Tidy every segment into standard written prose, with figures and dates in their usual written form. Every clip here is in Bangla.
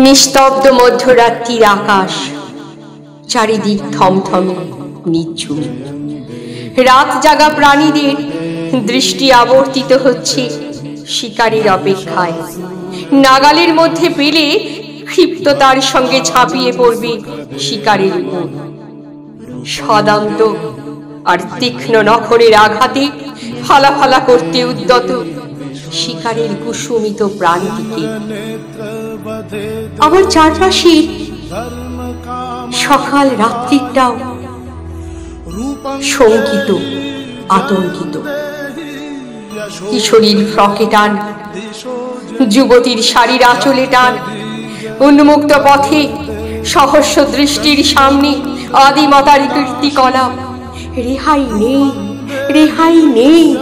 নিস্তব্ধ মধ্যরাত্রির আকাশ, চারিদিক থমথমে নিঝুম। রাত জাগা প্রাণীদের দৃষ্টি আবর্তিত হচ্ছে শিকারীর অপেক্ষায়। নাগালের মধ্যে পেলে ক্ষিপ্ততার সঙ্গে ঝাঁপিয়ে পড়বে শিকারের উপর। সদান্ত আর তীক্ষ্ণ নখরের আঘাতে ফালা ফালা করতে উদ্যত শিকারের কুসুমিত প্রাণীটিকে। আমার চারপাশে সকাল রাত্রিটাও শঙ্কিত, আতঙ্কিত। কিশোরীর ফ্রকে টান, যুবতীর শাড়ির আঁচলে টান, উন্মুক্ত পথে সহস্র দৃষ্টির সামনে আদিমতার কীর্তিকলা। রেহাই নেই, রেহাই নেই।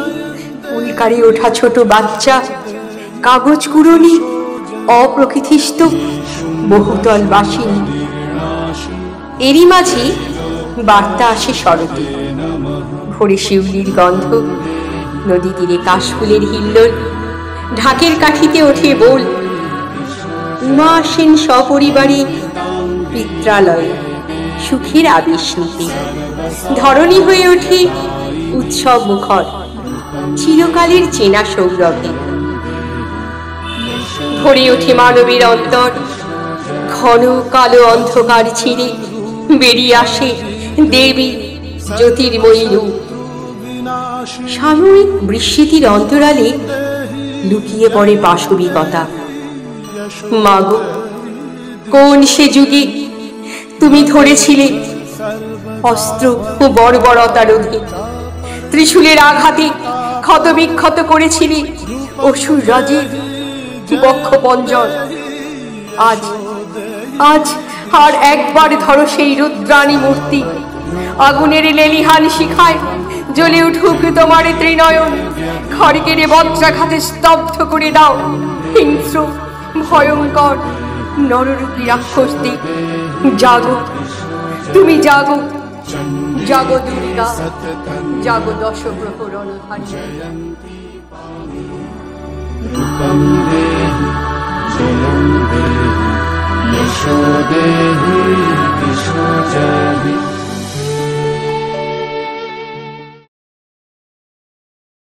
উল্কারে ওঠা ছোট বাচ্চা, কাগজ কুড়োনি, অপ্রকৃতিস্থ বহুতল বাসিনী। এরই মাঝে বার্তা আসে শরতে। ভোরে শিউলির গন্ধ, নদী তীরে কাশফুলের হিল্লোল, ঢাকের কাঠিতে ওঠে বোল। উমা আসেন সপরিবারে পিত্রালয়ে সুখের আবেশ নিতে। ধরণী হয়ে ওঠে উৎসব মুখর, চিরকালের চেনা সৌরভে। ভরে ওঠে মানবের অন্তর, ঘন কালো অন্ধকার ছিঁড়ে বেরিয়ে আসে দেবী জ্যোতির্ময়ী রূপ। সাময়িক বিস্মৃতির অন্তরালে লুকিয়ে পড়ে পাশবিকতা। মাগো, কোন সে যুগে তুমি ধরেছিলে অস্ত্র ও বর্বরতা রোধে, ত্রিশূলের আঘাতে ক্ষত বিক্ষত করেছিলে অসুর রাজের বক্ষ পঞ্জন। আজ আজ আর একবার ধরো সেই রুদ্রাণী মূর্তি। আগুনের লেলিহান শিখায় জ্বলে উঠুক তোমার ত্রিনয়ন। খড়গের বজ্রাঘাতে স্তব্ধ করে দাও হিংস্র ভয়ঙ্কর নররূপী রাক্ষসদের। জাগো, তুমি জাগো, জাগো দুর্গা, জাগো দশগ্রহ রণধারী। यशो देहि दिशो जहि।